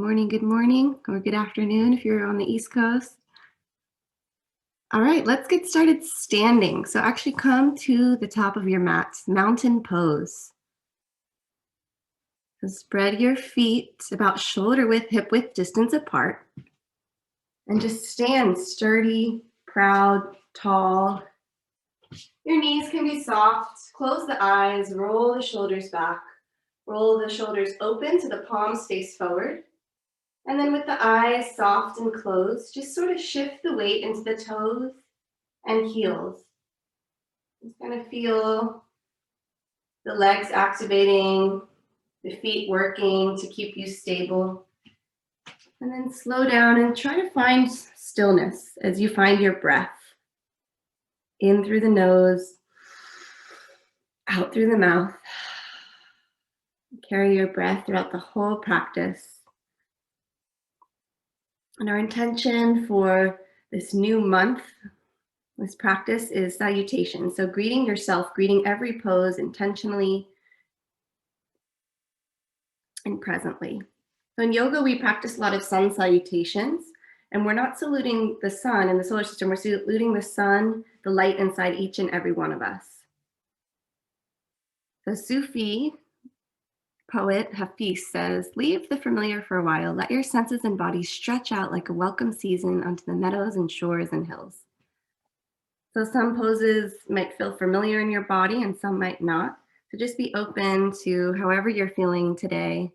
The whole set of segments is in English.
good morning, or good afternoon if you're on the East Coast. All right, let's get started standing. So actually come to the top of your mat, mountain pose. So spread your feet about shoulder width, hip width distance apart. And just stand sturdy, proud, tall. Your knees can be soft. Close the eyes, roll the shoulders back. Roll the shoulders open to the palms face forward. And then with the eyes soft and closed, just sort of shift the weight into the toes and heels. Just kind of feel the legs activating, the feet working to keep you stable. And then slow down and try to find stillness as you find your breath. In through the nose, out through the mouth. Carry your breath throughout the whole practice. And our intention for this new month, this practice, is salutation. So greeting yourself, greeting every pose intentionally and presently. So in yoga, we practice a lot of sun salutations, and we're not saluting the sun in the solar system, we're saluting the sun, the light inside each and every one of us. The Sufi poet Hafiz says, "Leave the familiar for a while. Let your senses and body stretch out like a welcome season onto the meadows and shores and hills." So some poses might feel familiar in your body and some might not. So just be open to however you're feeling today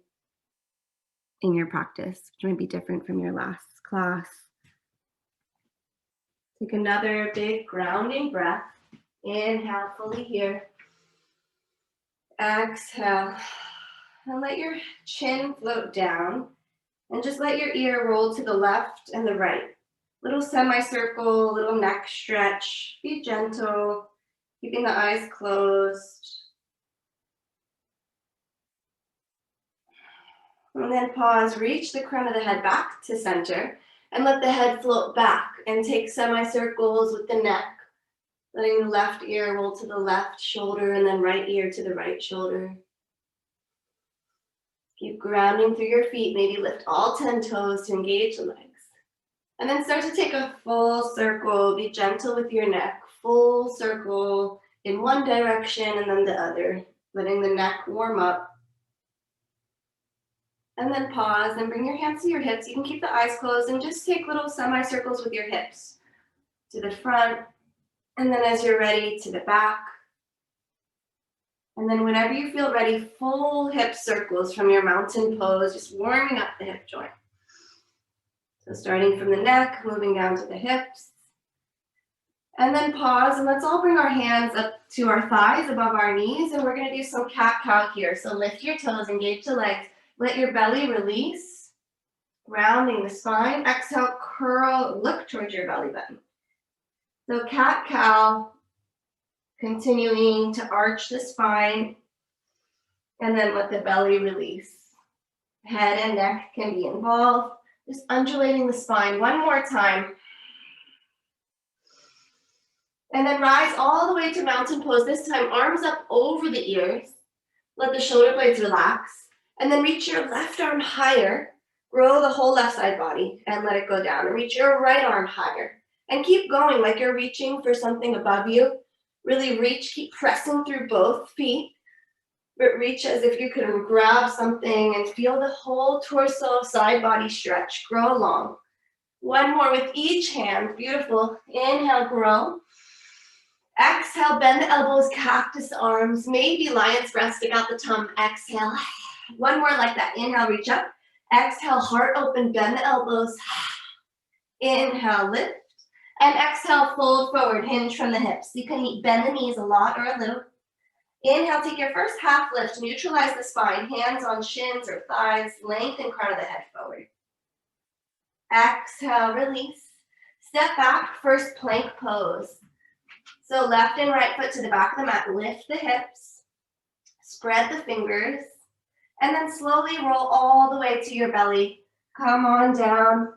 in your practice, which might be different from your last class. Take another big grounding breath. Inhale fully here. Exhale. And let your chin float down. And just let your ear roll to the left and the right. Little semicircle, little neck stretch. Be gentle, keeping the eyes closed. And then pause, reach the crown of the head back to center. And let the head float back and take semicircles with the neck. Letting the left ear roll to the left shoulder and then right ear to the right shoulder. Keep grounding through your feet. Maybe lift all 10 toes to engage the legs. And then start to take a full circle. Be gentle with your neck. Full circle in one direction and then the other. Letting the neck warm up. And then pause and bring your hands to your hips. You can keep the eyes closed and just take little semicircles with your hips. To the front. And then as you're ready, to the back. And then whenever you feel ready, full hip circles from your mountain pose, just warming up the hip joint. So starting from the neck, moving down to the hips. And then pause, and let's all bring our hands up to our thighs above our knees, and we're gonna do some cat-cow here. So lift your toes, engage the legs, let your belly release, rounding the spine. Exhale, curl, look towards your belly button. So cat-cow, continuing to arch the spine, and then let the belly release. Head and neck can be involved. Just undulating the spine one more time. And then rise all the way to mountain pose. This time, arms up over the ears. Let the shoulder blades relax. And then reach your left arm higher. Grow the whole left side body and let it go down. And reach your right arm higher. And keep going like you're reaching for something above you. Really reach, keep pressing through both feet. But reach as if you can grab something and feel the whole torso, side body stretch. Grow long. One more with each hand. Beautiful. Inhale, grow. Exhale, bend the elbows, cactus arms. Maybe lion's breath, stick out the tongue. Exhale. One more like that. Inhale, reach up. Exhale, heart open, bend the elbows. Inhale, lift. And exhale, fold forward, hinge from the hips. You can bend the knees a lot or a little. Inhale, take your first half lift, neutralize the spine, hands on shins or thighs, lengthen crown of the head forward. Exhale, release. Step back, first plank pose. So left and right foot to the back of the mat, lift the hips, spread the fingers, and then slowly roll all the way to your belly. Come on down.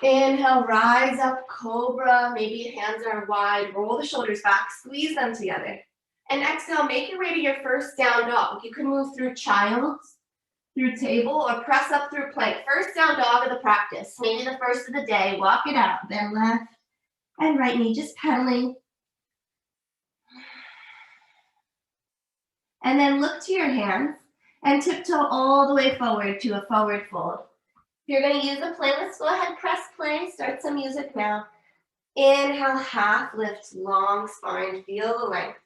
Inhale, rise up, cobra. Maybe hands are wide. Roll the shoulders back, squeeze them together. And exhale, make your way to your first down dog. You can move through child's through table or press up through plank. First down dog of the practice, maybe the first of the day. Walk it out, then left and right knee, just pedaling. And then look to your hands and tiptoe all the way forward to a forward fold. If you're going to use a playlist, go ahead, press play, start some music now. Inhale, half lift, long spine, feel the length.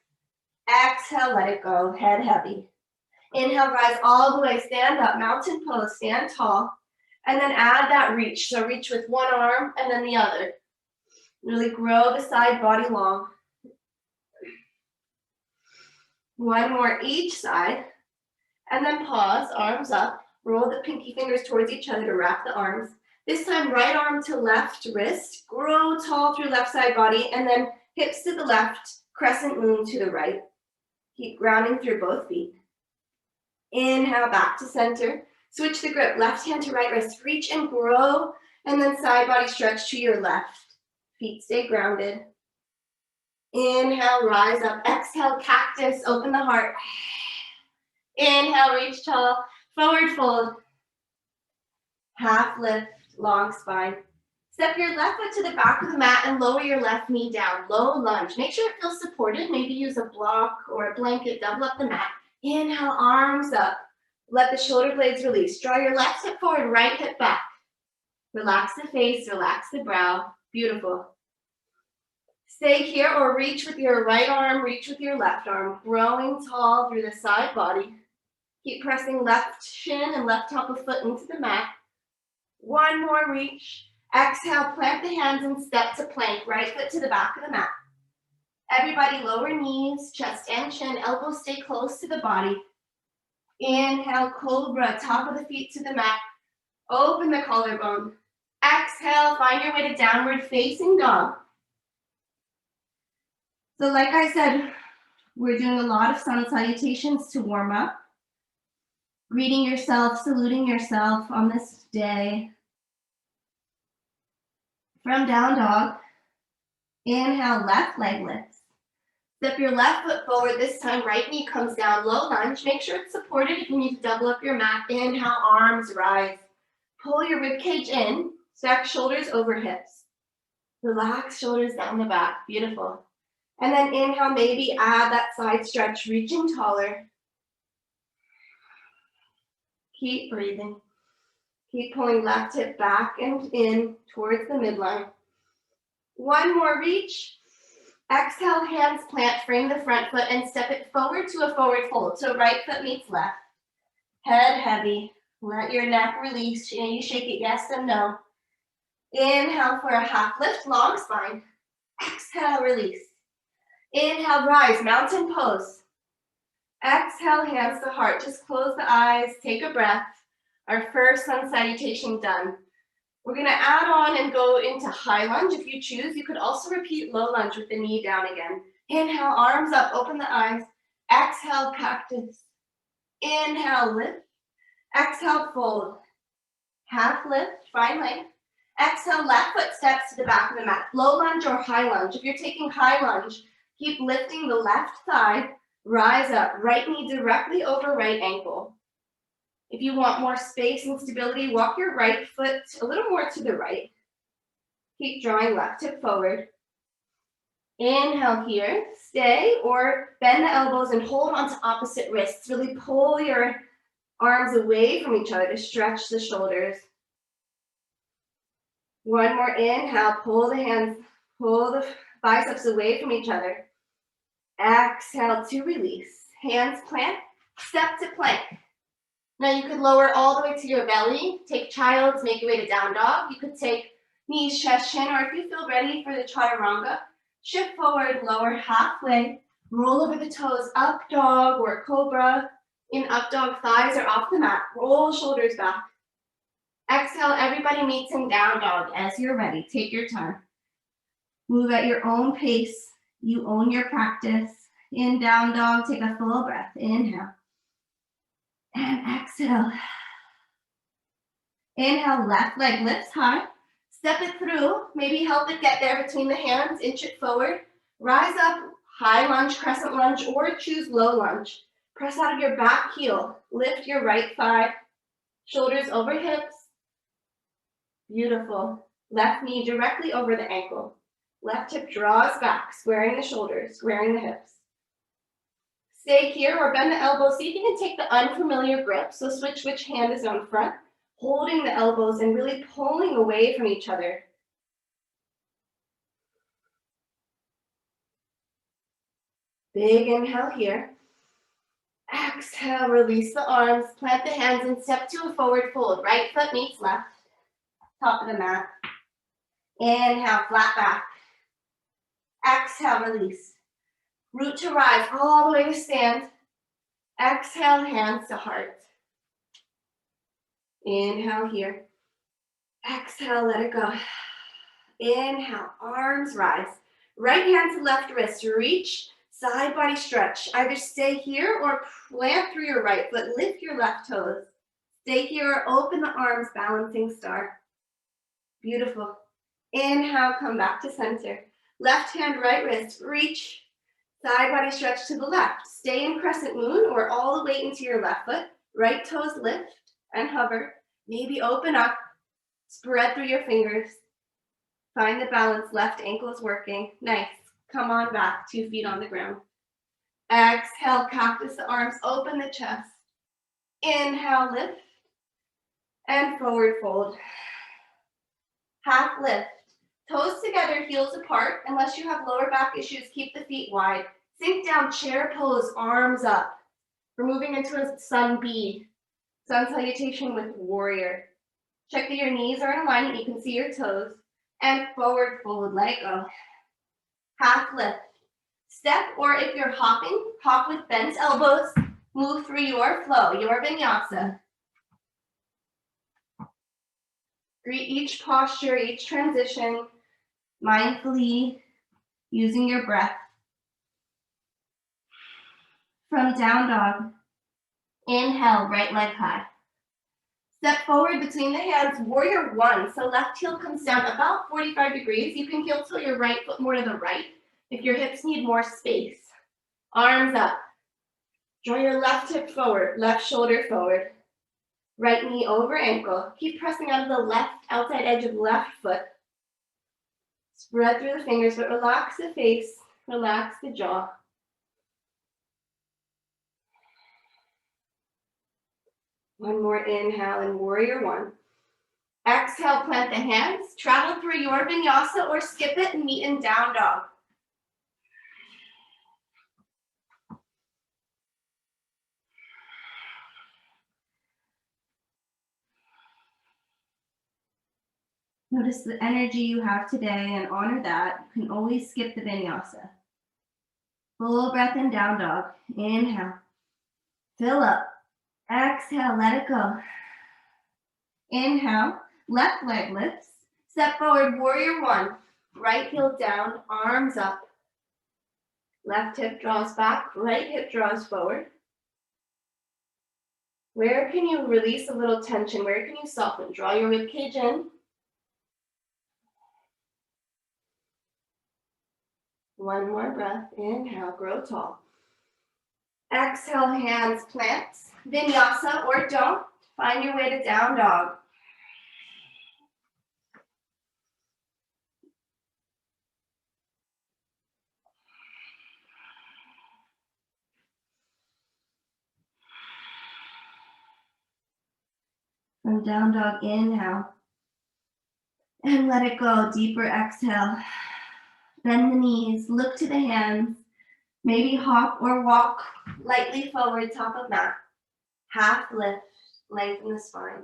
Exhale, let it go, head heavy. Inhale, rise all the way, stand up, mountain pose, stand tall. And then add that reach. So reach with one arm and then the other. Really grow the side body long. One more each side. And then pause, arms up. Roll the pinky fingers towards each other to wrap the arms. This time, right arm to left wrist. Grow tall through left side body. And then hips to the left, crescent moon to the right. Keep grounding through both feet. Inhale, back to center. Switch the grip, left hand to right wrist. Reach and grow. And then side body stretch to your left. Feet stay grounded. Inhale, rise up. Exhale, cactus, open the heart. Inhale, reach tall. Forward fold. Half lift, long spine. Step your left foot to the back of the mat and lower your left knee down. Low lunge. Make sure it feels supported. Maybe use a block or a blanket. Double up the mat. Inhale, arms up. Let the shoulder blades release. Draw your left hip forward, right hip back. Relax the face, relax the brow. Beautiful. Stay here or reach with your right arm, reach with your left arm. Growing tall through the side body. Keep pressing left shin and left top of foot into the mat. One more reach. Exhale, plant the hands and step to plank. Right foot to the back of the mat. Everybody lower knees, chest and chin, elbows stay close to the body. Inhale, cobra, top of the feet to the mat. Open the collarbone. Exhale, find your way to downward facing dog. So like I said, we're doing a lot of sun salutations to warm up. Greeting yourself, saluting yourself on this day. From down dog, inhale, left leg lifts. Step your left foot forward. This time, right knee comes down, low lunge. Make sure it's supported. If you need to double up your mat, inhale, arms rise. Pull your rib cage in. Stack shoulders over hips. Relax shoulders down the back. Beautiful. And then inhale, maybe add that side stretch, reaching taller. Keep breathing. Keep pulling left hip back and in towards the midline. One more reach. Exhale, hands plant, frame the front foot and step it forward to a forward fold. So right foot meets left. Head heavy. Let your neck release. You shake it yes and no. Inhale for a half lift, long spine. Exhale, release. Inhale, rise, mountain pose. Exhale, hands to heart. Just close the eyes, take a breath. Our first sun salutation done. We're gonna add on and go into high lunge if you choose. You could also repeat low lunge with the knee down again. Inhale, arms up, open the eyes. Exhale, cactus. Inhale, lift. Exhale, fold. Half lift, find length. Exhale, left foot steps to the back of the mat. Low lunge or high lunge. If you're taking high lunge, keep lifting the left thigh. Rise up, right knee directly over right ankle. If you want more space and stability, walk your right foot a little more to the right. Keep drawing left hip forward. Inhale here, stay or bend the elbows and hold on to opposite wrists. Really pull your arms away from each other to stretch the shoulders. One more inhale, pull the hands, pull the biceps away from each other. Exhale to release. Hands plant, step to plank. Now you could lower all the way to your belly, take child's, make your way to down dog. You could take knees, chest, chin, or if you feel ready for the chaturanga, shift forward, lower halfway, roll over the toes, up dog or cobra. In up dog, thighs are off the mat, roll shoulders back. Exhale, everybody meets in down dog as you're ready. Take your time. Move at your own pace. You own your practice. In down dog, take a full breath. Inhale. And exhale. Inhale, left leg lifts high. Step it through. Maybe help it get there between the hands. Inch it forward. Rise up, high lunge, crescent lunge, or choose low lunge. Press out of your back heel. Lift your right thigh. Shoulders over hips. Beautiful. Left knee directly over the ankle. Left hip draws back, squaring the shoulders, squaring the hips. Stay here or bend the elbows. See if you can take the unfamiliar grip. So switch which hand is on front, holding the elbows and really pulling away from each other. Big inhale here. Exhale, release the arms, plant the hands and step to a forward fold. Right foot meets left, top of the mat. Inhale, flat back. Exhale, release. Root to rise, all the way to stand. Exhale, hands to heart. Inhale here. Exhale, let it go. Inhale, arms rise. Right hand to left wrist, reach, side body stretch. Either stay here or plant through your right foot, lift your left toes. Stay here or open the arms, balancing star. Beautiful. Inhale, come back to center. Left hand, right wrist, reach, side body stretch to the left. Stay in crescent moon or all the way into your left foot. Right toes lift and hover. Maybe open up, spread through your fingers. Find the balance, left ankle is working. Nice. Come on back, 2 feet on the ground. Exhale, cactus the arms, open the chest. Inhale, lift. And forward fold. Half lift. Toes together, heels apart. Unless you have lower back issues, keep the feet wide. Sink down, chair pose, arms up. We're moving into a sun B. Sun salutation with warrior. Check that your knees are in alignment, you can see your toes. And forward fold, let it go. Half lift. Step, or if you're hopping, hop with bent elbows. Move through your flow, your vinyasa. Greet each posture, each transition, mindfully using your breath. From down dog, inhale, right leg high. Step forward between the hands, warrior one. So left heel comes down about 45 degrees. You can heel till your right foot more to the right if your hips need more space. Arms up. Draw your left hip forward, left shoulder forward. Right knee over ankle. Keep pressing out of the left outside edge of left foot. Spread through the fingers, but relax the face, relax the jaw. One more inhale in warrior one. Exhale, plant the hands. Travel through your vinyasa or skip it and meet in down dog. Notice the energy you have today and honor that. You can always skip the vinyasa. Full breath in down dog. Inhale. Fill up. Exhale, let it go. Inhale, left leg lifts. Step forward, warrior one. Right heel down, arms up. Left hip draws back, right hip draws forward. Where can you release a little tension? Where can you soften? Draw your ribcage in. One more breath. Inhale, grow tall. Exhale, hands plant. Vinyasa or don't. Find your way to down dog. From down dog, inhale. And let it go. Deeper exhale. Bend the knees, look to the hands. Maybe hop or walk lightly forward, top of mat. Half lift, lengthen the spine.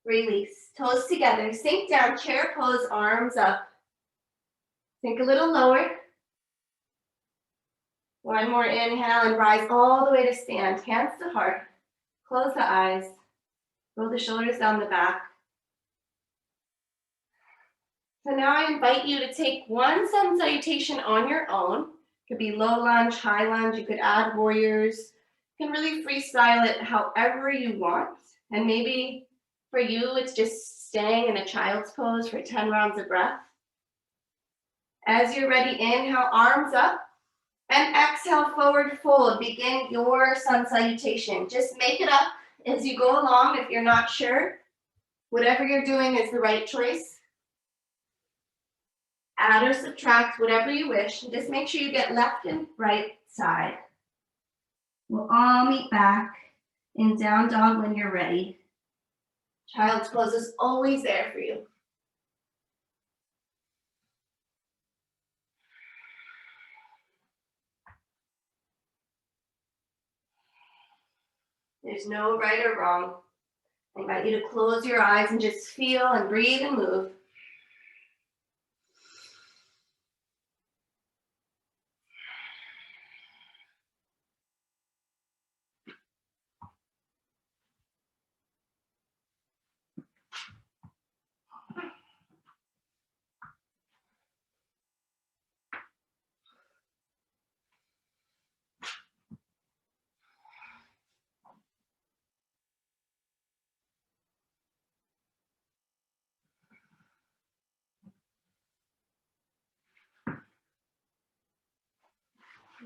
Release, toes together, sink down, chair pose, arms up. Sink a little lower. One more inhale and rise all the way to stand. Hands to heart. Close the eyes. Roll the shoulders down the back. So now I invite you to take one sun salutation on your own. It could be low lunge, high lunge. You could add warriors. You can really freestyle it however you want. And maybe for you, it's just staying in a child's pose for 10 rounds of breath. As you're ready, inhale, arms up. And exhale, forward fold. Begin your sun salutation. Just make it up as you go along, if you're not sure, whatever you're doing is the right choice. Add or subtract, whatever you wish. Just make sure you get left and right side. We'll all meet back in down dog when you're ready. Child's pose is always there for you. There's no right or wrong. I invite you to close your eyes and just feel and breathe and move.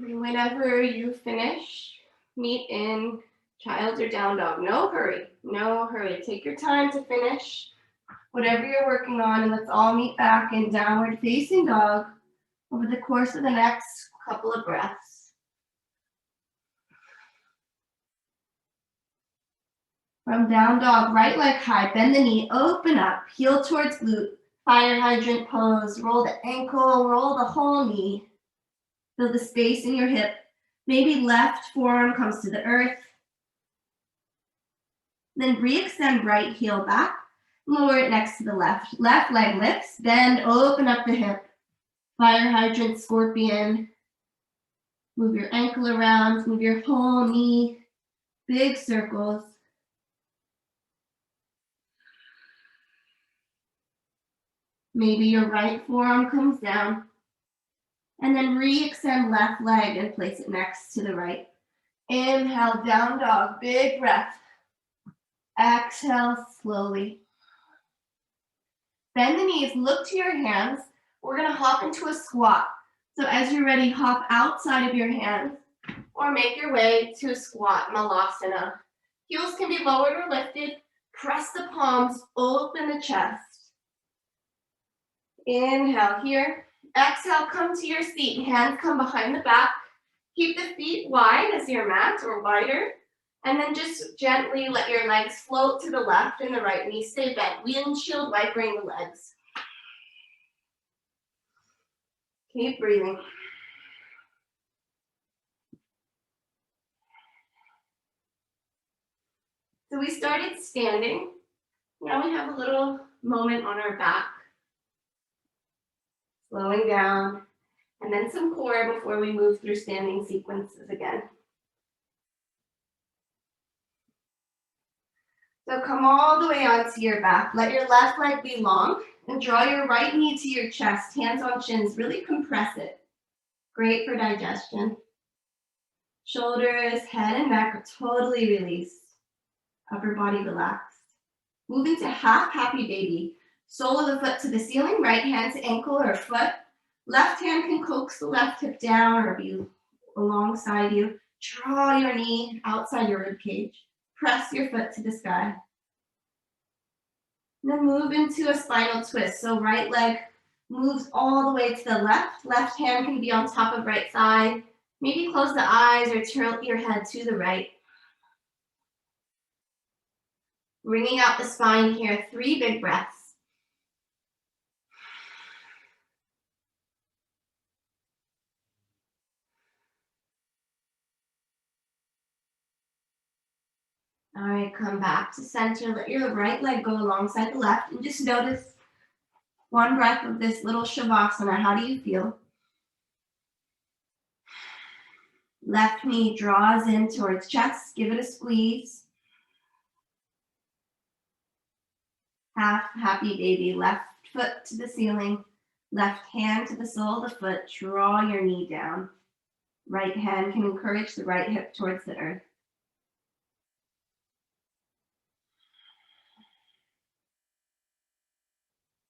Whenever you finish, meet in child or down dog. No hurry, no hurry. Take your time to finish whatever you're working on, and let's all meet back in downward facing dog over the course of the next couple of breaths. From down dog, right leg high, bend the knee, open up, heel towards glute, fire hydrant pose, roll the ankle, roll the whole knee. Feel the space in your hip. Maybe left forearm comes to the earth. Then re-extend right heel back. Lower it next to the left. Left leg lifts. Bend, open up the hip. Fire hydrant, scorpion. Move your ankle around. Move your whole knee. Big circles. Maybe your right forearm comes down. And then re-extend left leg and place it next to the right. Inhale, down dog, big breath. Exhale slowly. Bend the knees, look to your hands. We're gonna hop into a squat. So as you're ready, hop outside of your hands or make your way to a squat, malasana. Heels can be lowered or lifted. Press the palms, open the chest. Inhale here. Exhale, come to your seat. Hands come behind the back. Keep the feet wide as your mat or wider. And then just gently let your legs float to the left and the right knee stay bent. Windshield wipering the legs. Keep breathing. So we started standing. Now we have a little moment on our back. Slowing down, and then some core before we move through standing sequences again. So come all the way onto your back. Let your left leg be long and draw your right knee to your chest, hands on shins, really compress it. Great for digestion. Shoulders, head, and neck are totally released. Upper body relaxed. Move into half happy baby. Sole of the foot to the ceiling, right hand to ankle or foot. Left hand can coax the left hip down or be alongside you. Draw your knee outside your rib cage. Press your foot to the sky. Then move into a spinal twist. So right leg moves all the way to the left. Left hand can be on top of right side. Maybe close the eyes or tilt your head to the right. Bringing out the spine here, 3 big breaths. All right, come back to center. Let your right leg go alongside the left and just notice one breath of this little shavasana. How do you feel? Left knee draws in towards chest. Give it a squeeze. Half happy baby. Left foot to the ceiling. Left hand to the sole of the foot. Draw your knee down. Right hand can encourage the right hip towards the earth.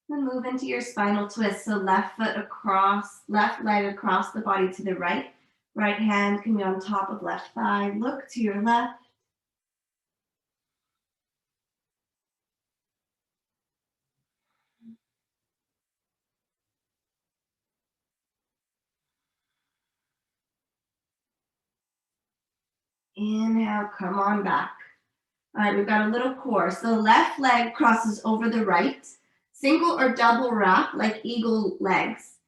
Then move into your spinal twist. So left foot across, left leg across the body to the right. Right hand can be on top of left thigh. Look to your left. Inhale, come on back. All right, we've got a little core. So left leg crosses over the right. Single or double wrap like eagle legs.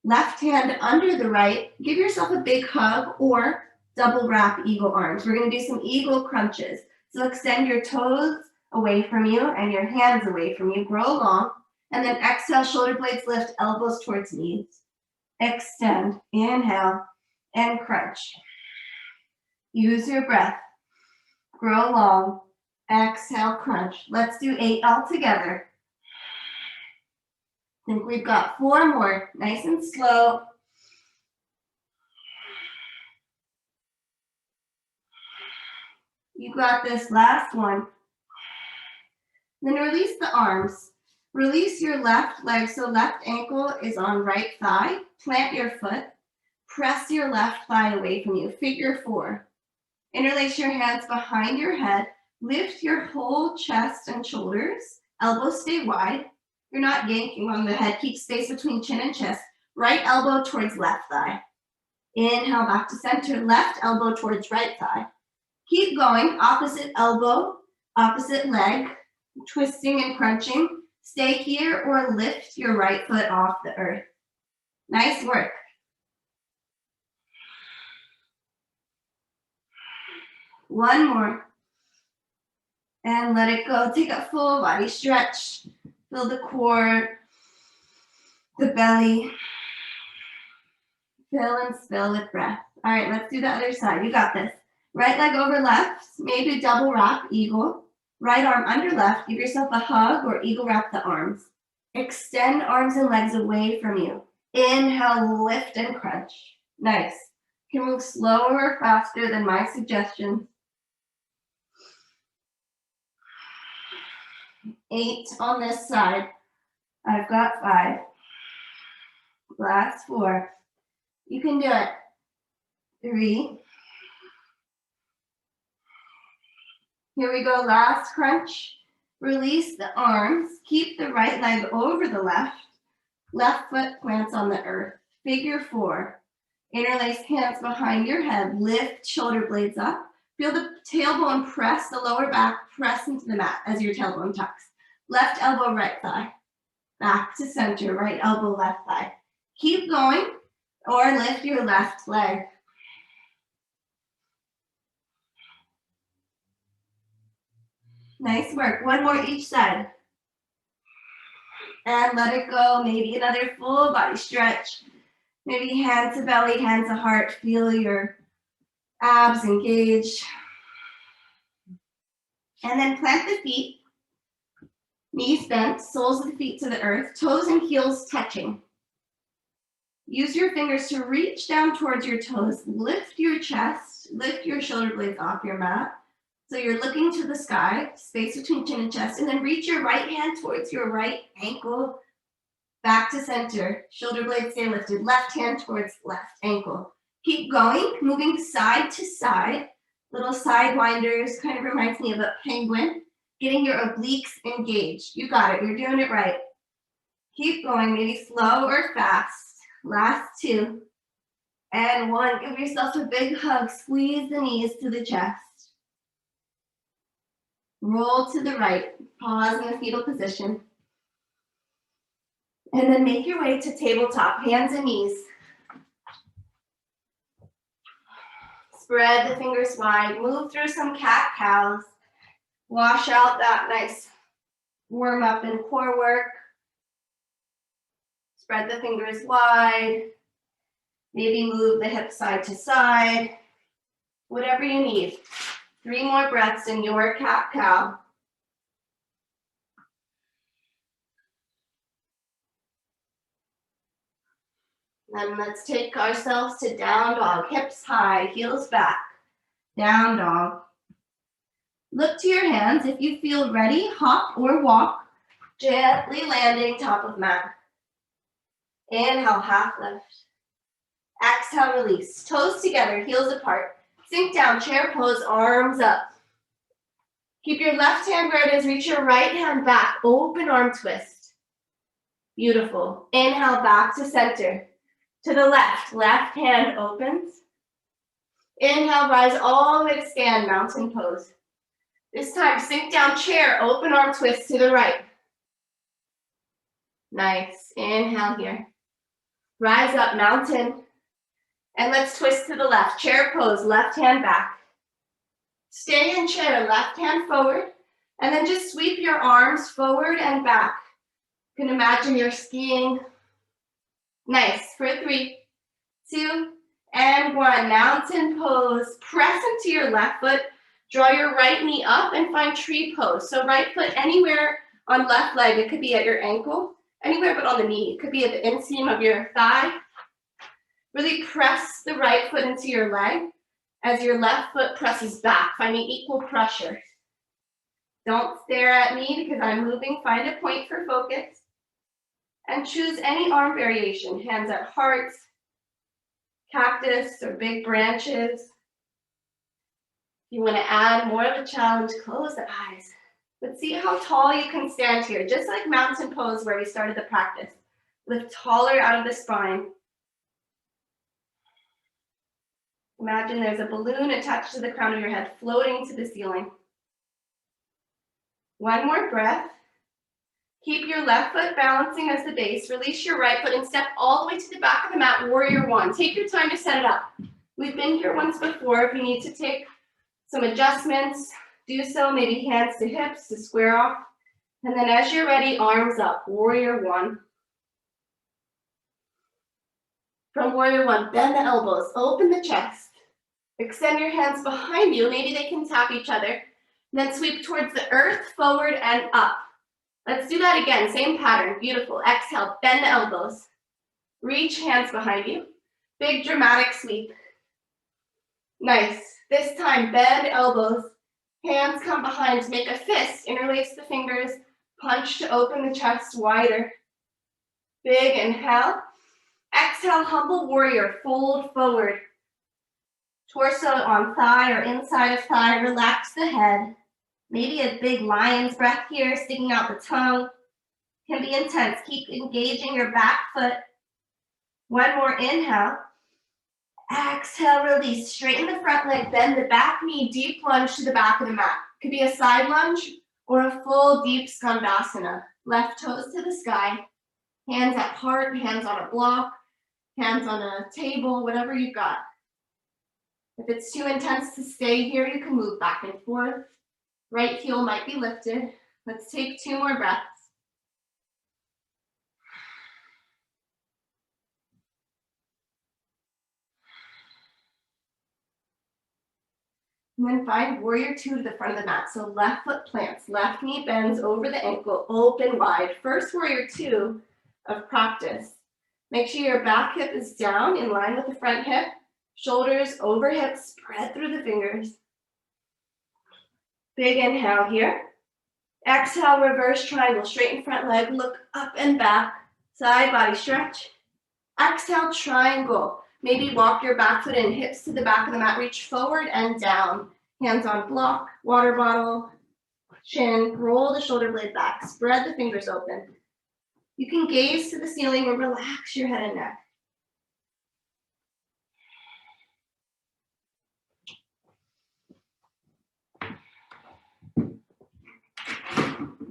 Left hand under the right. Give yourself a big hug or double wrap eagle arms. We're going to do some eagle crunches. So extend your toes away from you and your hands away from you. Grow long. And then exhale, shoulder blades lift, elbows towards knees. Extend, inhale, and crunch. Use your breath. Grow long. Exhale, crunch. Let's do 8 all together. I think we've got 4 more. Nice and slow. You got this. Last one. Then release the arms. Release your left leg, so left ankle is on right thigh. Plant your foot. Press your left thigh away from you. Figure 4. Interlace your hands behind your head. Lift your whole chest and shoulders. Elbows stay wide. You're not yanking on the head. Keep space between chin and chest. Right elbow towards left thigh. Inhale back to center. Left elbow towards right thigh. Keep going. Opposite elbow, opposite leg. Twisting and crunching. Stay here or lift your right foot off the earth. Nice work. One more. And let it go. Take a full body stretch. Feel the core, the belly. Fill and spill with breath. All right, let's do the other side. You got this. Right leg over left. Maybe double wrap, eagle. Right arm under left. Give yourself a hug or eagle wrap the arms. Extend arms and legs away from you. Inhale, lift and crunch. Nice. You can move slower or faster than my suggestions. 8 on this side. I've got 5. Last 4. You can do it. 3. Here we go, last crunch. Release the arms. Keep the right leg over the left. Left foot plants on the earth. Figure 4. Interlace hands behind your head. Lift shoulder blades up. Feel the tailbone press, the lower back press into the mat as your tailbone tucks. Left elbow, right thigh. Back to center, right elbow, left thigh. Keep going or lift your left leg. Nice work. One more each side. And let it go. Maybe another full body stretch. Maybe hand to belly, hand to heart. Feel your abs engage. And then plant the feet. Knees bent, soles of the feet to the earth, toes and heels touching. Use your fingers to reach down towards your toes. Lift your chest, lift your shoulder blades off your mat. So you're looking to the sky, space between chin and chest, and then reach your right hand towards your right ankle, back to center. Shoulder blades stay lifted. Left hand towards left ankle. Keep going, moving side to side. Little sidewinders, kind of reminds me of a penguin. Getting your obliques engaged. You got it, you're doing it right. Keep going, maybe slow or fast. Last 2. And 1, give yourself a big hug. Squeeze the knees to the chest. Roll to the right. Pause in the fetal position. And then make your way to tabletop, hands and knees. Spread the fingers wide. Move through some cat-cows. Wash out that nice warm up and core work. Spread the fingers wide. Maybe move the hips side to side. Whatever you need. 3 more breaths in your cat-cow. Then let's take ourselves to down dog. Hips high, heels back. Down dog. Look to your hands. If you feel ready, hop or walk. Gently landing top of mat. Inhale, half lift. Exhale, release. Toes together, heels apart. Sink down, chair pose, arms up. Keep your left hand where it is. Reach your right hand back. Open arm twist. Beautiful. Inhale, back to center. To the left. Left hand opens. Inhale, rise all the way to stand, mountain pose. This time, sink down chair, open arm twist to the right. Nice, inhale here. Rise up, mountain. And let's twist to the left, chair pose, left hand back. Stay in chair, left hand forward, and then just sweep your arms forward and back. You can imagine you're skiing. Nice, for 3, 2, and 1. Mountain pose, press into your left foot, draw your right knee up and find tree pose. So right foot anywhere on left leg, it could be at your ankle, anywhere but on the knee. It could be at the inseam of your thigh. Really press the right foot into your leg as your left foot presses back, finding equal pressure. Don't stare at me because I'm moving. Find a point for focus. And choose any arm variation. Hands at hearts, cactus, or big branches. If you want to add more of a challenge, close the eyes. But see how tall you can stand here. Just like mountain pose where we started the practice. Lift taller out of the spine. Imagine there's a balloon attached to the crown of your head, floating to the ceiling. One more breath. Keep your left foot balancing as the base. Release your right foot and step all the way to the back of the mat, warrior one. Take your time to set it up. We've been here once before. If you need to take some adjustments, do so. Maybe hands to hips to square off. And then as you're ready, arms up, warrior one. From warrior one, bend the elbows, open the chest. Extend your hands behind you. Maybe they can tap each other. Then sweep towards the earth, forward and up. Let's do that again, same pattern, beautiful. Exhale, bend the elbows. Reach hands behind you. Big dramatic sweep. Nice. This time, bend elbows. Hands come behind, make a fist. Interlace the fingers. Punch to open the chest wider. Big inhale. Exhale, humble warrior, fold forward. Torso on thigh or inside of thigh, relax the head. Maybe a big lion's breath here, sticking out the tongue. Can be intense. Keep engaging your back foot. One more inhale. Exhale, release. Straighten the front leg, bend the back knee, deep lunge to the back of the mat. Could be a side lunge or a full deep skandasana. Left toes to the sky. Hands at heart, hands on a block, hands on a table, whatever you've got. If it's too intense to stay here, you can move back and forth. Right heel might be lifted. Let's take 2 more breaths. And then find warrior two to the front of the mat. So left foot plants, left knee bends over the ankle, open wide. First warrior two of practice. Make sure your back hip is down in line with the front hip. Shoulders over hips, spread through the fingers. Big inhale here. Exhale, reverse triangle, straighten front leg, look up and back, side body stretch. Exhale, triangle. Maybe walk your back foot in, hips to the back of the mat, reach forward and down. Hands on block, water bottle, chin, roll the shoulder blade back, spread the fingers open. You can gaze to the ceiling or relax your head and neck.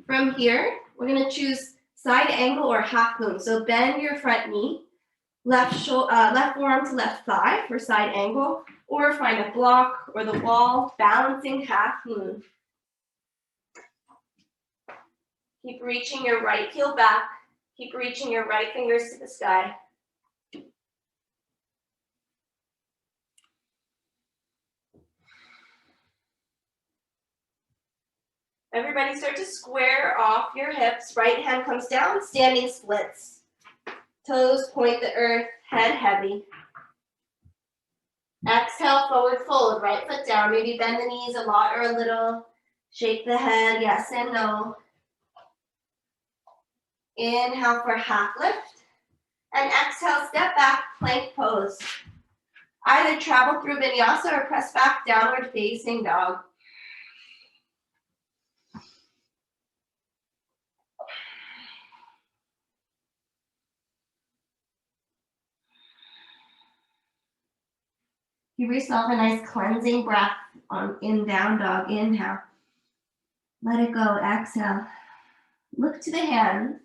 From here, we're going to choose side angle or half moon. So bend your front knee, left forearm to left thigh for side angle, or find a block or the wall, balancing half moon. Keep reaching your right heel back. Keep reaching your right fingers to the sky. Everybody start to square off your hips. Right hand comes down, standing splits. Toes point the earth, head heavy. Exhale, forward fold, right foot down. Maybe bend the knees a lot or a little. Shake the head, yes and no. Inhale for half lift. And exhale, step back, plank pose. Either travel through Vinyasa or press back, downward facing dog. If Give yourself a nice cleansing breath in down dog. Inhale. Let it go. Exhale. Look to the hands.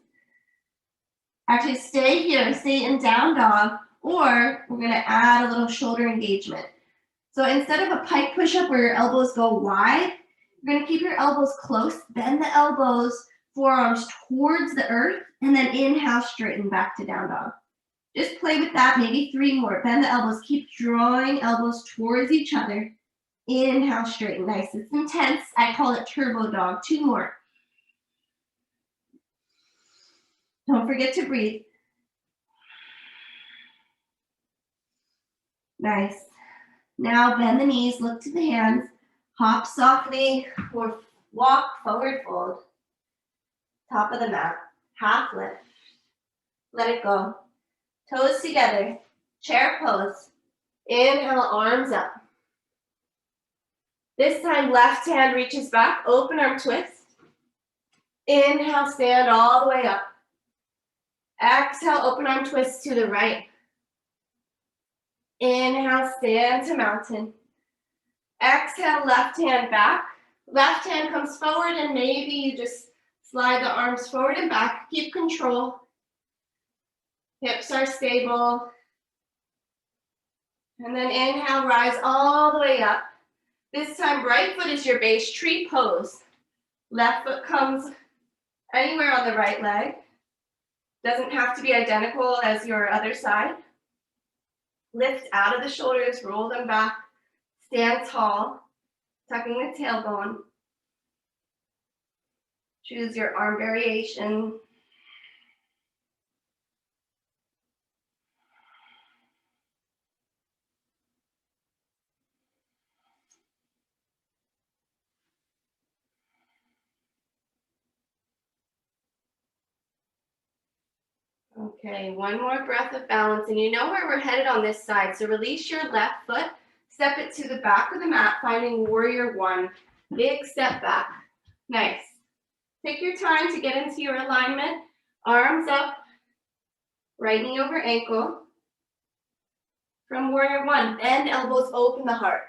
Actually, stay here. Stay in down dog, or we're going to add a little shoulder engagement. So instead of a pike push-up where your elbows go wide, you're going to keep your elbows close. Bend the elbows, forearms towards the earth, and then inhale, straighten back to down dog. Just play with that, maybe 3 more. Bend the elbows. Keep drawing elbows towards each other. Inhale, straighten. Nice. It's intense. I call it turbo dog. 2 more. Don't forget to breathe. Nice. Now bend the knees, look to the hands, hop softly or walk forward fold. Top of the mat, half lift. Let it go. Toes together, chair pose. Inhale, arms up. This time, left hand reaches back, open arm twist. Inhale, stand all the way up. Exhale, open arm twist to the right. Inhale, stand to mountain. Exhale, left hand back. Left hand comes forward and maybe you just slide the arms forward and back. Keep control. Hips are stable. And then inhale, rise all the way up. This time, right foot is your base, tree pose. Left foot comes anywhere on the right leg. Doesn't have to be identical as your other side. Lift out of the shoulders, roll them back, stand tall, tucking the tailbone. Choose your arm variation. Okay, one more breath of balance, and you know where we're headed on this side, so release your left foot, step it to the back of the mat, finding warrior 1. Big step back. Nice. Take your time to get into your alignment. Arms up, right knee over ankle. From warrior 1, bend elbows, open the heart.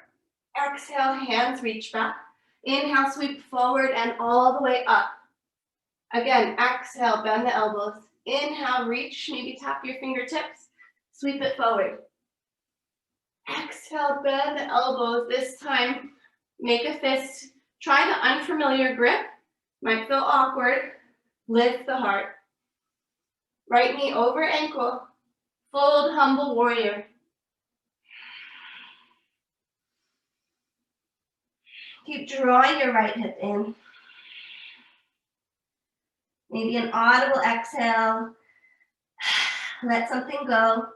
Exhale, hands reach back. Inhale, sweep forward and all the way up. Again, exhale, bend the elbows. Inhale, reach, maybe tap your fingertips, sweep it forward. Exhale, bend the elbows. This time, make a fist. Try the unfamiliar grip. Might feel awkward. Lift the heart. Right knee over ankle. Fold, humble warrior. Keep drawing your right hip in. Maybe an audible exhale. Let something go.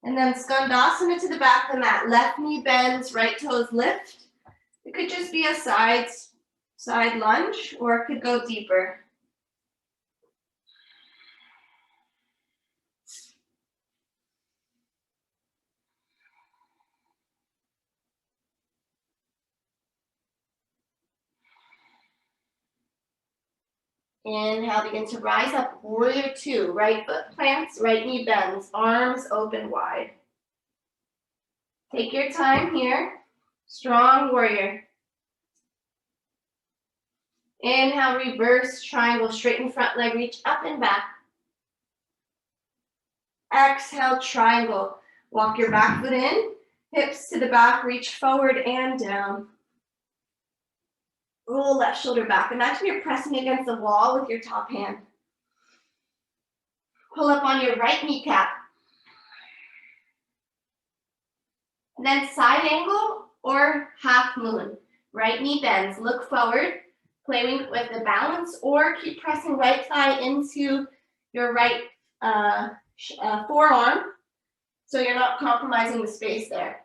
And then Skandasana to the back of the mat. Left knee bends, right toes lift. It could just be a side lunge, or it could go deeper. Inhale, begin to rise up, warrior 2. Right foot plants, right knee bends, arms open wide. Take your time here. Strong warrior. Inhale, reverse triangle, straighten front leg, reach up and back. Exhale, triangle. Walk your back foot in, hips to the back, reach forward and down. Roll left shoulder back. Imagine you're pressing against the wall with your top hand. Pull up on your right kneecap. And then side angle or half moon. Right knee bends, look forward, playing with the balance, or keep pressing right thigh into your right forearm so you're not compromising the space there.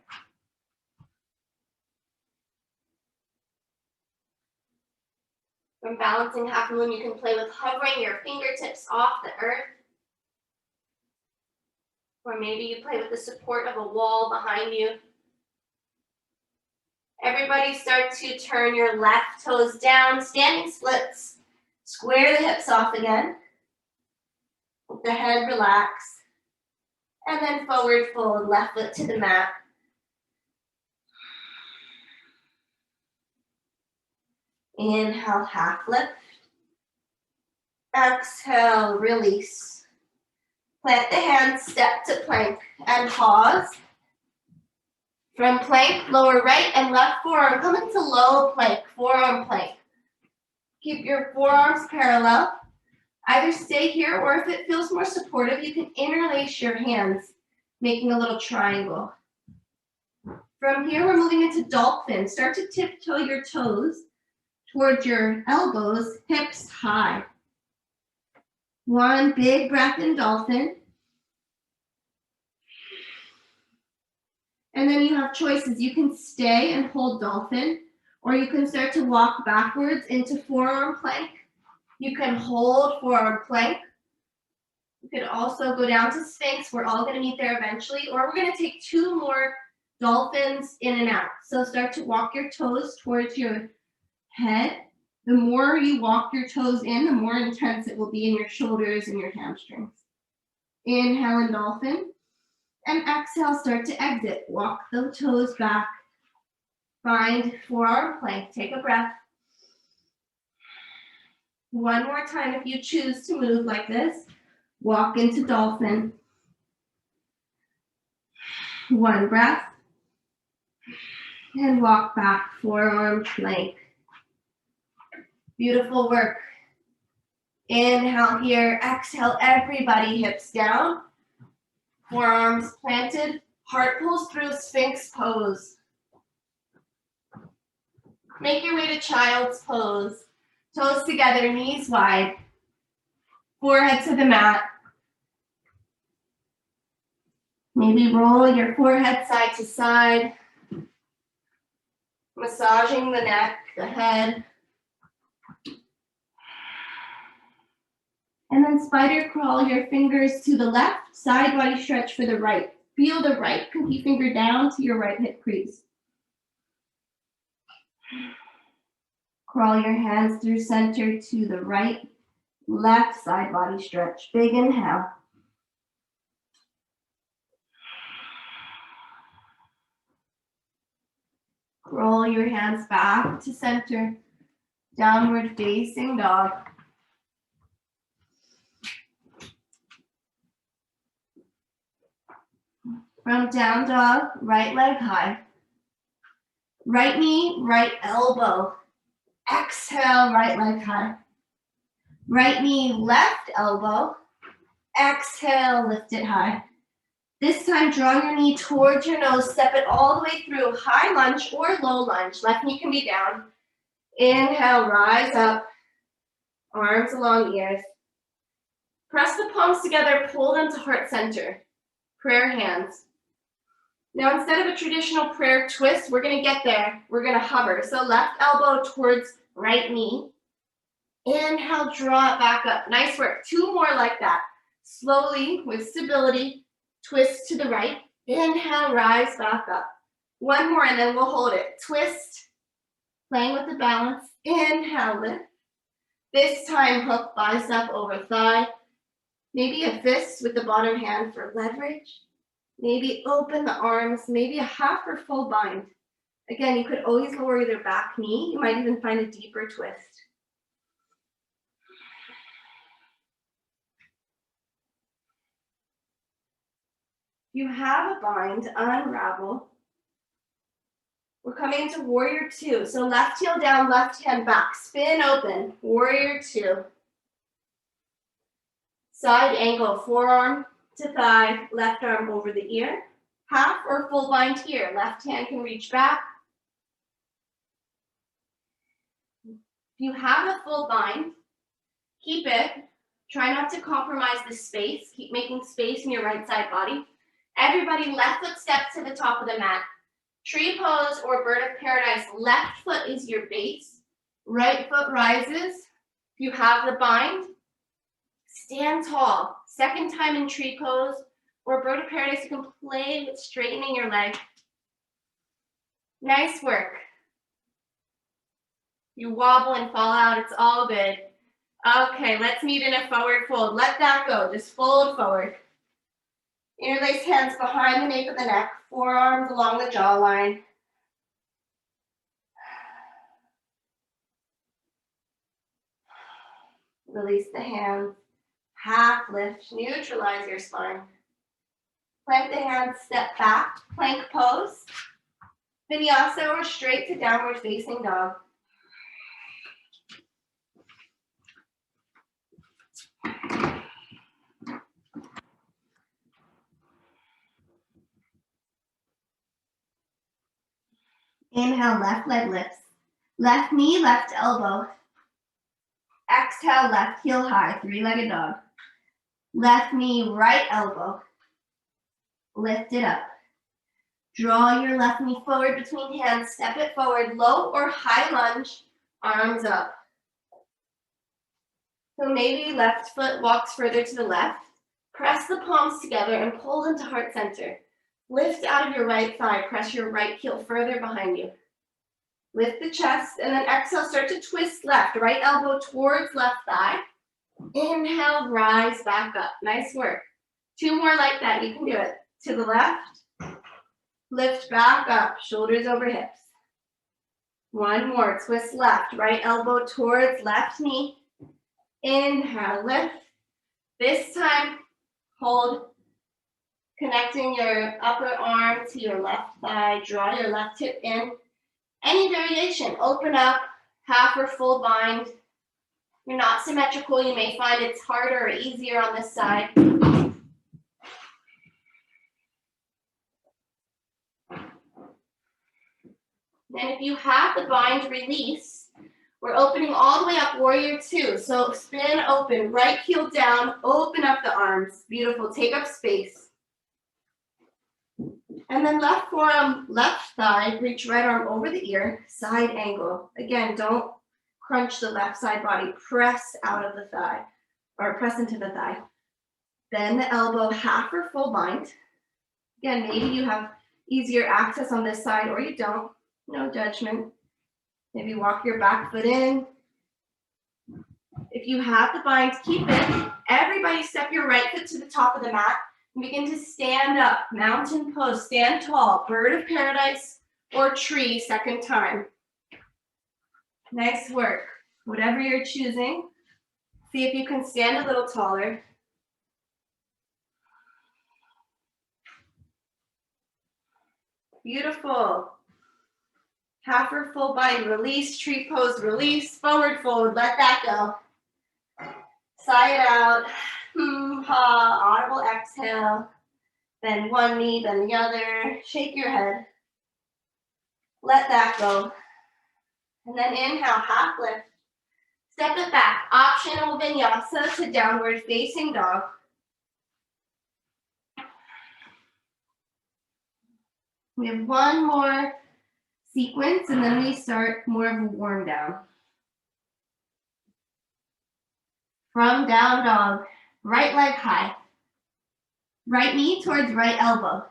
From balancing half moon, you can play with hovering your fingertips off the earth. Or maybe you play with the support of a wall behind you. Everybody start to turn your left toes down, standing splits. Square the hips off again. The head relax. And then forward fold, left foot to the mat. Inhale, half lift. Exhale, release. Plant the hands, step to plank, and pause. From plank, lower right and left forearm. Come into low plank, forearm plank. Keep your forearms parallel. Either stay here, or if it feels more supportive, you can interlace your hands, making a little triangle. From here, we're moving into Dolphin. Start to tiptoe your toes towards your elbows, hips high. One big breath in Dolphin. And then you have choices. You can stay and hold Dolphin, or you can start to walk backwards into Forearm Plank. You can hold Forearm Plank. You could also go down to Sphinx. We're all going to meet there eventually. Or we're going to take 2 more Dolphins in and out. So start to walk your toes towards your head. The more you walk your toes in, the more intense it will be in your shoulders and your hamstrings. Inhale in Dolphin. And exhale, start to exit. Walk the toes back. Find Forearm Plank. Take a breath. One more time if you choose to move like this. Walk into Dolphin. One breath. And walk back, Forearm Plank. Beautiful work. Inhale here. Exhale, everybody, hips down. Forearms planted. Heart pulls through, Sphinx pose. Make your way to child's pose. Toes together, knees wide. Forehead to the mat. Maybe roll your forehead side to side. Massaging the neck, the head. And then spider crawl your fingers to the left, side body stretch for the right. Feel the right pinky finger down to your right hip crease. Crawl your hands through center to the right, left side body stretch. Big inhale. Roll your hands back to center, downward facing dog. From down dog, right leg high. Right knee, right elbow. Exhale, right leg high. Right knee, left elbow. Exhale, lift it high. This time, draw your knee towards your nose. Step it all the way through. High lunge or low lunge. Left knee can be down. Inhale, rise up. Arms along ears. Press the palms together, pull them to heart center. Prayer hands. Now, instead of a traditional prayer twist, we're going to get there. We're going to hover. So left elbow towards right knee. Inhale, draw it back up. Nice work. 2 more like that. Slowly, with stability, twist to the right. Inhale, rise back up. 1 more, and then we'll hold it. Twist, playing with the balance. Inhale, lift. This time, hook bicep over thigh. Maybe a fist with the bottom hand for leverage. Maybe open the arms, maybe a half or full bind. Again, you could always lower your back knee. You might even find a deeper twist. You have a bind, unravel. We're coming into warrior 2. So left heel down, left hand back. Spin open, warrior 2. Side angle, forearm to thigh, left arm over the ear. Half or full bind here. Left hand can reach back. If you have a full bind, keep it. Try not to compromise the space. Keep making space in your right side body. Everybody, left foot step to the top of the mat. Tree pose or bird of paradise. Left foot is your base. Right foot rises. If you have the bind, stand tall. Second time in tree pose or bird of paradise, you can play with straightening your leg. Nice work. You wobble and fall out, it's all good. Okay, let's meet in a forward fold. Let that go, just fold forward. Interlace hands behind the nape of the neck, forearms along the jawline. Release the hands, half lift, neutralize your spine. Plant the hands, step back, plank pose. Vinyasa or straight to downward facing dog. Inhale, left leg lifts. Left knee, left elbow. Exhale, left heel high, three-legged dog. Left knee, right elbow. Lift it up. Draw your left knee forward between hands. Step it forward, low or high lunge, arms up. So maybe left foot walks further to the left. Press the palms together and pull into heart center. Lift out of your right thigh. Press your right heel further behind you. Lift the chest and then exhale, start to twist left. Right elbow towards left thigh. Inhale, rise back up. Nice work. Two more like that. You can do it. To the left. Lift back up. Shoulders over hips. One more. Twist left. Right elbow towards left knee. Inhale, lift. This time, hold. Connecting your upper arm to your left thigh. Draw your left hip in. Any variation, open up, half or full bind. You're not symmetrical, you may find it's harder or easier on this side. Then if you have the bind, release. We're opening all the way up, warrior two. So spin open, right heel down, open up the arms. Beautiful, take up space. And then left forearm, left thigh, reach right arm over the ear, side angle. Again, don't crunch the left side body, press out of the thigh, or press into the thigh. Bend the elbow, half or full bind. Again, maybe you have easier access on this side or you don't, no judgment. Maybe walk your back foot in. If you have the bind, keep it. Everybody step your right foot to the top of the mat. Begin to stand up, mountain pose, stand tall, bird of paradise or tree, second time. Nice work. Whatever you're choosing, see if you can stand a little taller. Beautiful. Half or full bind, release, tree pose, release, forward fold, let that go. Sigh it out. Ha, audible exhale. Bend one knee, then the other. Shake your head. Let that go. And then inhale, half lift. Step it back. Optional vinyasa to downward facing dog. We have one more sequence and then we start more of a warm down. From down dog. Right leg high. Right knee towards right elbow.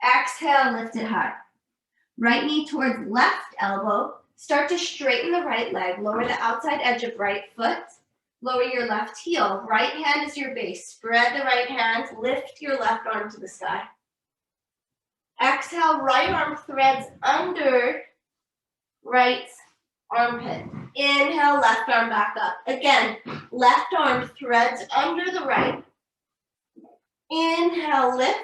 Exhale, lift it high. Right knee towards left elbow. Start to straighten the right leg. Lower the outside edge of right foot. Lower your left heel. Right hand is your base. Spread the right hand. Lift your left arm to the sky. Exhale, right arm threads under right armpit. Inhale, left arm back up. Again, left arm threads under the right. Inhale, lift.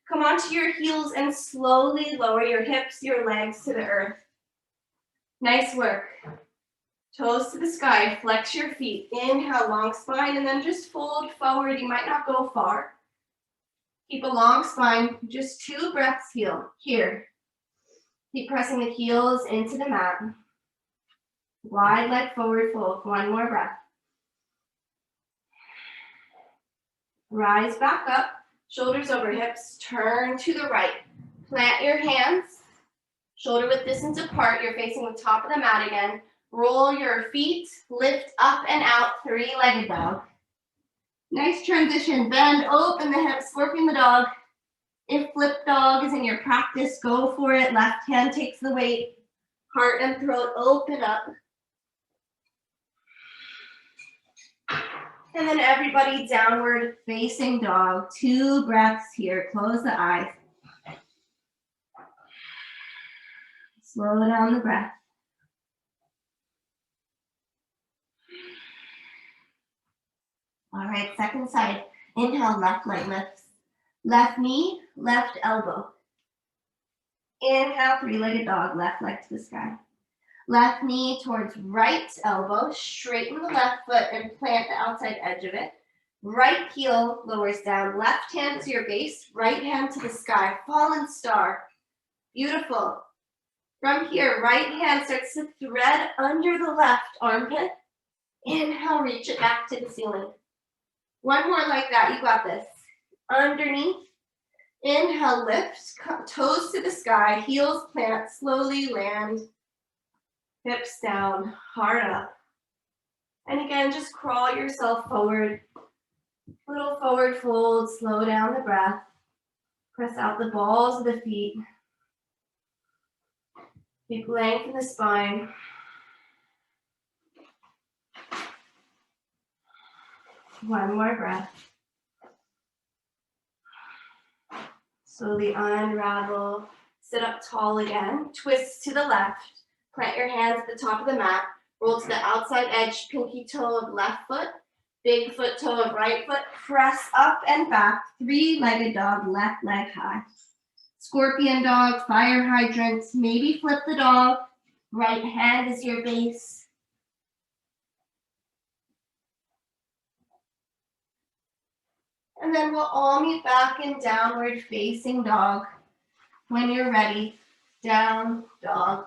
Come onto your heels and slowly lower your hips, your legs to the earth. Nice work. Toes to the sky, flex your feet. Inhale, long spine, and then just fold forward. You might not go far. Keep a long spine, just 2 breaths here. Keep pressing the heels into the mat. Wide leg forward fold, 1 more breath. Rise back up, shoulders over hips, turn to the right. Plant your hands, shoulder width distance apart, you're facing the top of the mat again. Roll your feet, lift up and out, 3-legged dog. Nice transition, bend, open the hips, scorpion the dog. If flip dog is in your practice, go for it. Left hand takes the weight, heart and throat open up. And then everybody downward facing dog. 2 breaths here. Close the eyes. Slow down the breath. All right, second side. Inhale, left leg lifts. Left knee, left elbow. Inhale, 3-legged dog, left leg to the sky. Left knee towards right elbow, straighten the left foot and plant the outside edge of it. Right heel lowers down, left hand to your base, right hand to the sky, fallen star. Beautiful. From here, right hand starts to thread under the left armpit. Inhale, reach it back to the ceiling. One more like that, you got this. Underneath, inhale, lift, toes to the sky, heels plant, slowly land, hips down, heart up. And again, just crawl yourself forward. Little forward fold, slow down the breath. Press out the balls of the feet. Keep length in the spine. One more breath. Slowly unravel. Sit up tall again. Twist to the left. Plant your hands at the top of the mat. Roll to the outside edge, pinky toe of left foot. Big foot toe of right foot. Press up and back. 3-legged dog, left leg high. Scorpion dog, fire hydrant. Maybe flip the dog. Right hand is your base. And then we'll all meet back in downward facing dog. When you're ready, down dog.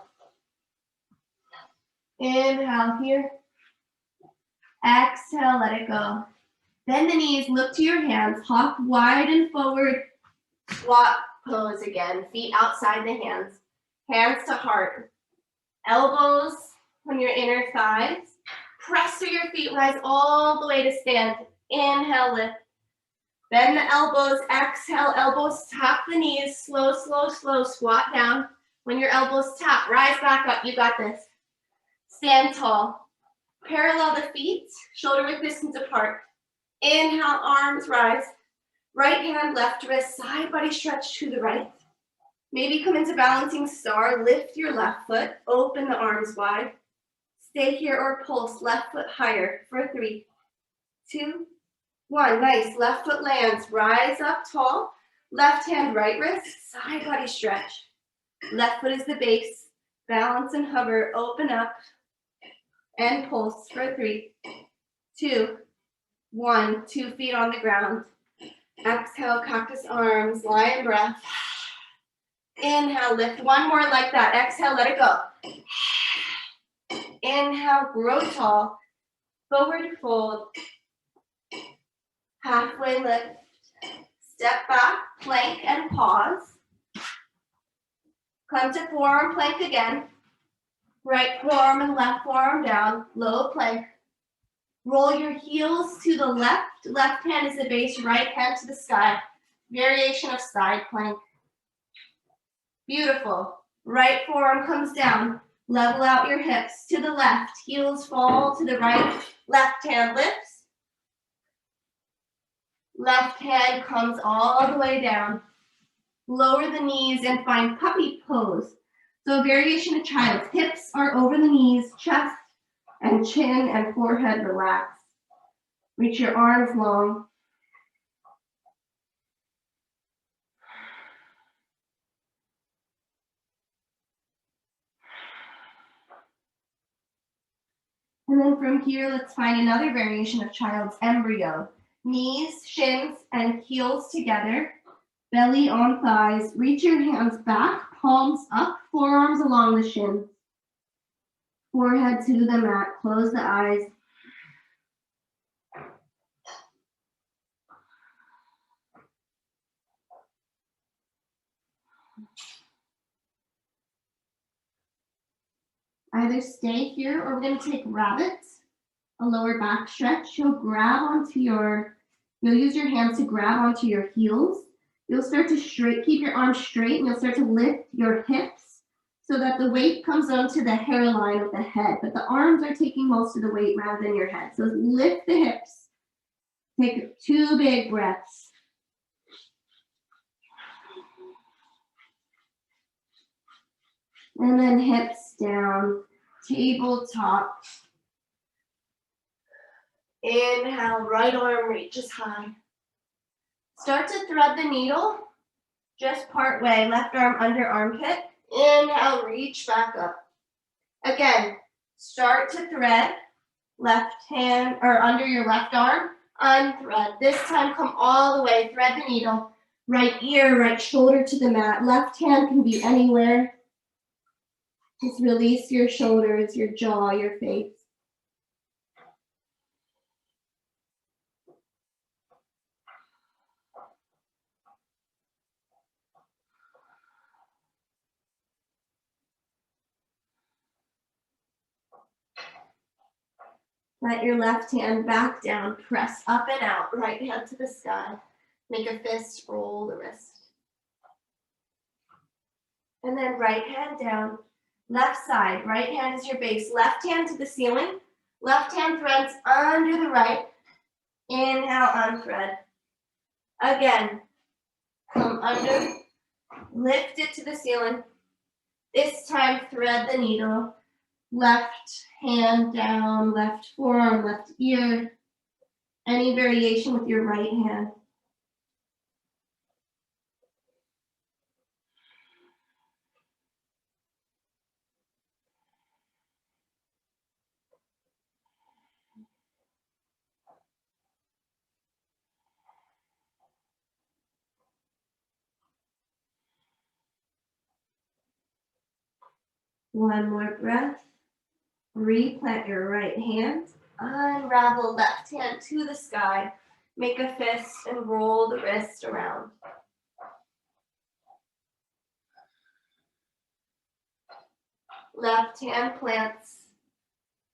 Inhale here. Exhale, let it go. Bend the knees, look to your hands, hop wide and forward. Squat pose again, feet outside the hands. Hands to heart. Elbows on your inner thighs. Press through your feet, rise all the way to stand. Inhale, lift. Bend the elbows, exhale, elbows tap the knees, slow, slow, slow, squat down. When your elbows tap, rise back up, you got this. Stand tall. Parallel the feet, shoulder width distance apart. Inhale, arms rise. Right hand, left wrist, side body stretch to the right. Maybe come into balancing star, lift your left foot, open the arms wide. Stay here or pulse, left foot higher for 3, 2, 1. Nice, left foot lands, rise up tall. Left hand, right wrist, side body stretch. Left foot is the base, balance and hover, open up. And pulse for 3, 2, 1. 2 feet on the ground. Exhale, cactus arms, lion breath. Inhale, lift. One more like that. Exhale, let it go. Inhale, grow tall. Forward fold. Halfway lift. Step back, plank and pause. Come to forearm plank again. Right forearm and left forearm down, low plank. Roll your heels to the left. Left hand is the base, right hand to the sky. Variation of side plank. Beautiful. Right forearm comes down. Level out your hips to the left. Heels fall to the right. Left hand lifts. Left hand comes all the way down. Lower the knees and find puppy pose. So variation of child's hips are over the knees, chest and chin and forehead relax. Reach your arms long. And then from here, let's find another variation of child's embryo. Knees, shins, and heels together. Belly on thighs. Reach your hands back, palms up, forearms along the shins. Forehead to the mat. Close the eyes. Either stay here or we're going to take rabbits, a lower back stretch. You'll use your hands to grab onto your heels. You'll start to keep your arms straight, and you'll start to lift your hips so that the weight comes onto the hairline of the head, but the arms are taking most of the weight rather than your head. So lift the hips, Take 2 big breaths. And then hips down, tabletop. Inhale, right arm reaches high. Start to thread the needle, just part way, left arm under armpit. Inhale, reach back up. Again, start to thread, left hand, or under your left arm, unthread. This time come all the way, thread the needle, right ear, right shoulder to the mat. Left hand can be anywhere. Just release your shoulders, your jaw, your face. Let your left hand back down, press up and out, right hand to the sky. Make a fist, roll the wrist. And then right hand down, left side, right hand is your base. Left hand to the ceiling, left hand threads under the right. Inhale, unthread. Again, come under, lift it to the ceiling. This time, thread the needle. Left hand down, left forearm, left ear. Any variation with your right hand. One more breath. Replant your right hand. Unravel left hand to the sky. Make a fist and roll the wrist around. Left hand plants.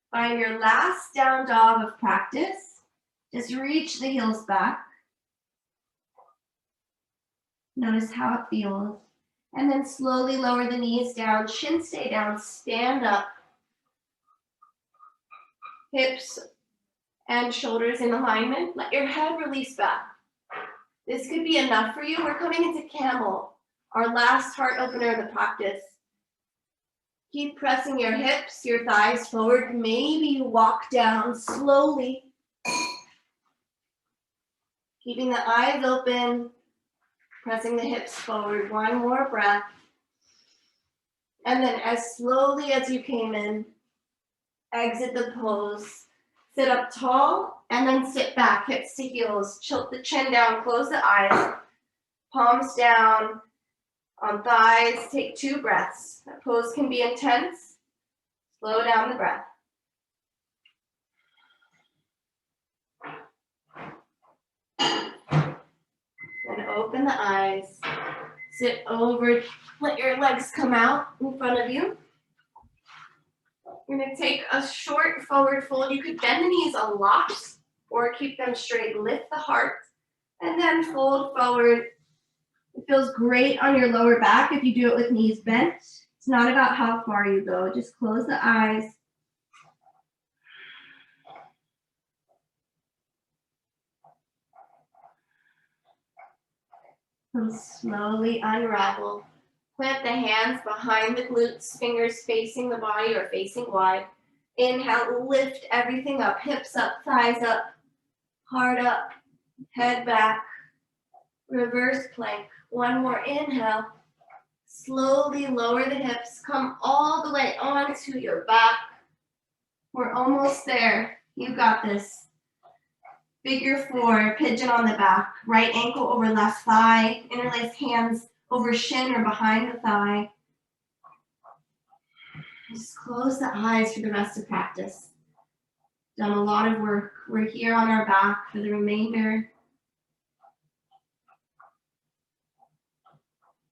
Find your last down dog of practice. Just reach the heels back. Notice how it feels. And then slowly lower the knees down, chin stay down, stand up. Hips and shoulders in alignment. Let your head release back. This could be enough for you. We're coming into Camel, our last heart opener of the practice. Keep pressing your hips, your thighs forward. Maybe you walk down slowly. Keeping the eyes open, pressing the hips forward. One more breath. And then as slowly as you came in, exit the pose. Sit up tall and then sit back, hips to heels. Tilt the chin down, close the eyes. Palms down on thighs. Take 2 breaths. That pose can be intense. Slow down the breath. Then open the eyes. Sit over. Let your legs come out in front of you. You're going to take a short forward fold. You could bend the knees a lot or keep them straight. Lift the heart and then fold forward. It feels great on your lower back if you do it with knees bent. It's not about how far you go. Just close the eyes. And slowly unravel. Plant the hands behind the glutes, fingers facing the body or facing wide. Inhale, lift everything up, hips up, thighs up, heart up, head back. Reverse plank. One more inhale. Slowly lower the hips, come all the way onto your back. We're almost there. You got this. Figure 4, pigeon on the back. Right ankle over left thigh. Interlace hands over shin or behind the thigh. Just close the eyes for the rest of practice. Done a lot of work. We're here on our back for the remainder.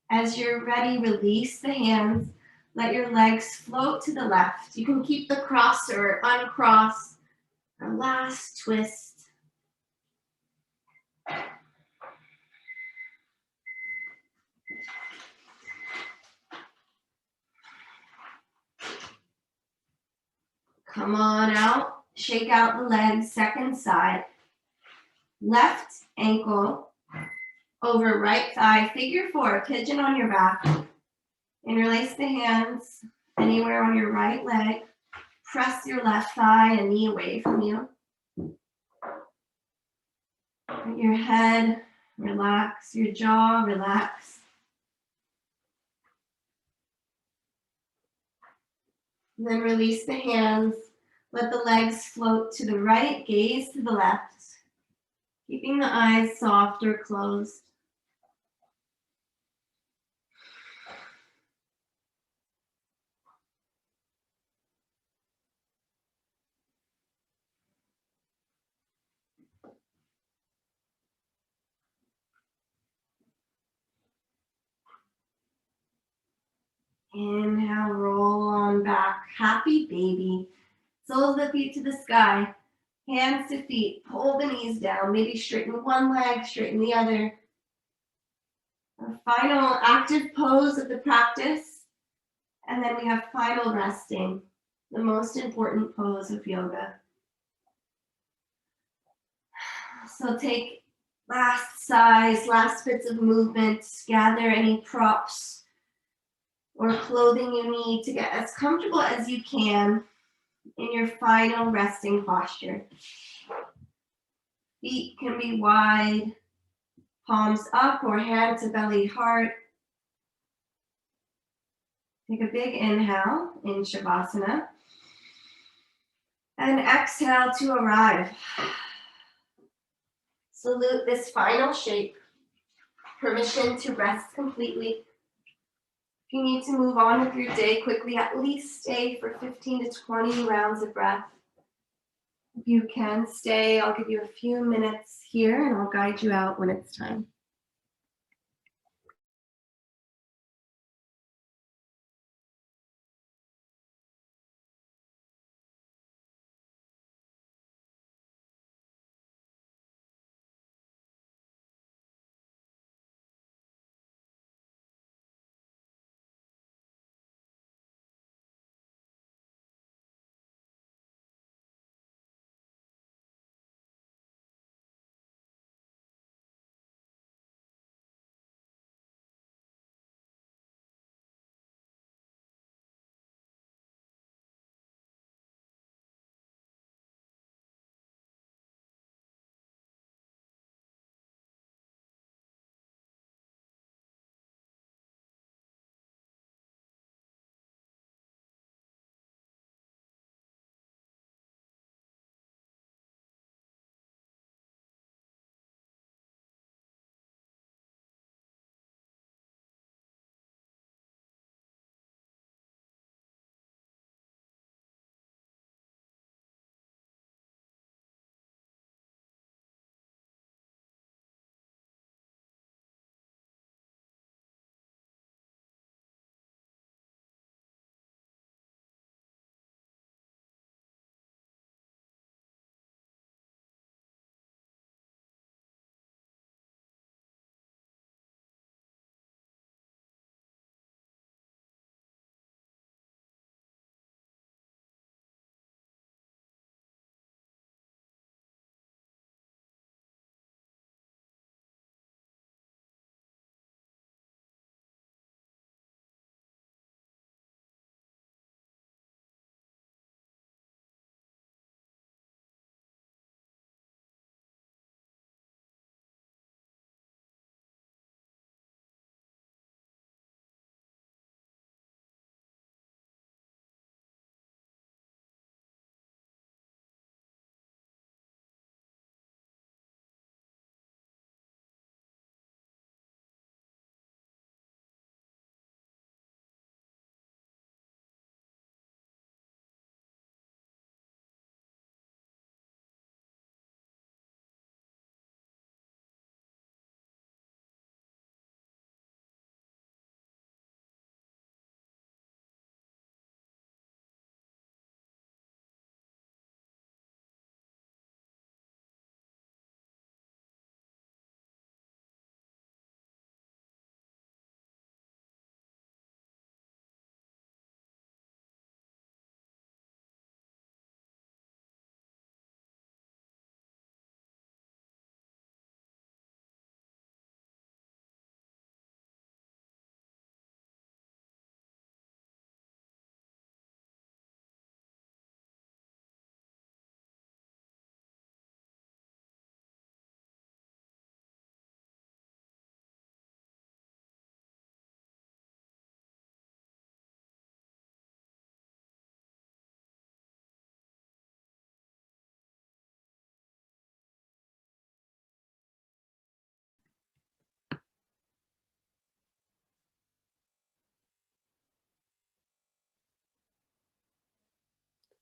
As you're ready, release the hands. Let your legs float to the left. You can keep the cross or uncross. Our last twist. Come on out, shake out the legs, second side. Left ankle over right thigh, figure four, pigeon on your back. Interlace the hands anywhere on your right leg. Press your left thigh and knee away from you. Let your head relax, your jaw relax. And then release the hands. Let the legs float to the right, gaze to the left. Keeping the eyes soft or closed. Inhale, roll on back, happy baby. Soles of the feet to the sky, hands to feet, pull the knees down, maybe straighten one leg, straighten the other. Our final active pose of the practice, and then we have final resting, the most important pose of yoga. So take last sighs, last bits of movement, gather any props or clothing you need to get as comfortable as you can in your final resting posture. Feet can be wide, palms up or hand to belly heart. Take a big inhale in Shavasana. And exhale to arrive. Salute this final shape. Permission to rest completely. If you need to move on with your day quickly, at least stay for 15 to 20 rounds of breath. If you can stay, I'll give you a few minutes here and I'll guide you out when it's time.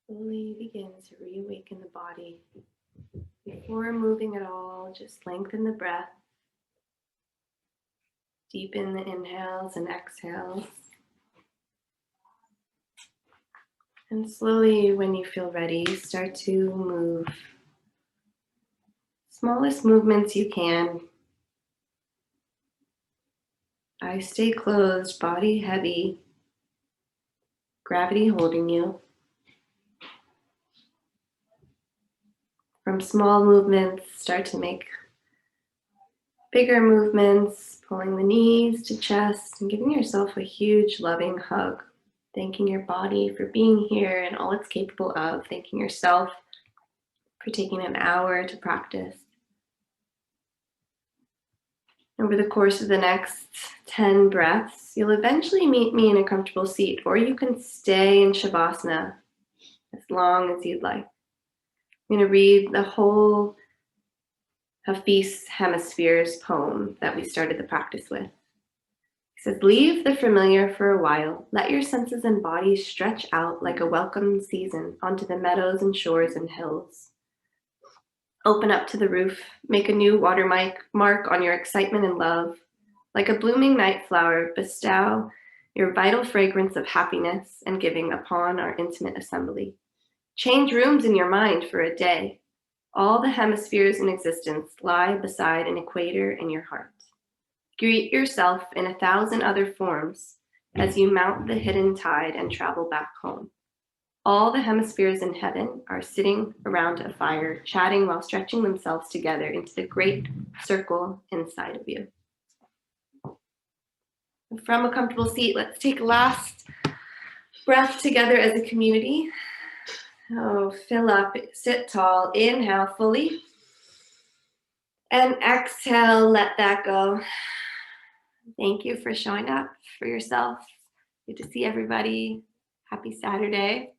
Slowly begin to reawaken the body. Before moving at all, just lengthen the breath. Deepen the inhales and exhales. And slowly, when you feel ready, start to move. Smallest movements you can. Eyes stay closed, body heavy. Gravity holding you. From small movements, start to make bigger movements, pulling the knees to chest and giving yourself a huge loving hug. Thanking your body for being here and all it's capable of. Thanking yourself for taking an hour to practice. Over the course of the next 10 breaths, you'll eventually meet me in a comfortable seat, or you can stay in Shavasana as long as you'd like. I'm going to read the whole Hafiz Hemispheres poem that we started the practice with. He says, leave the familiar for a while. Let your senses and body stretch out like a welcome season onto the meadows and shores and hills. Open up to the roof. Make a new watermark on your excitement and love. Like a blooming night flower, bestow your vital fragrance of happiness and giving upon our intimate assembly. Change rooms in your mind for a day. All the hemispheres in existence lie beside an equator in your heart. Greet yourself in 1,000 other forms as you mount the hidden tide and travel back home. All the hemispheres in heaven are sitting around a fire, chatting while stretching themselves together into the great circle inside of you. From a comfortable seat, let's take a last breath together as a community. Oh, fill up, sit tall, inhale fully. And exhale, let that go. Thank you for showing up for yourself. Good to see everybody. Happy Saturday.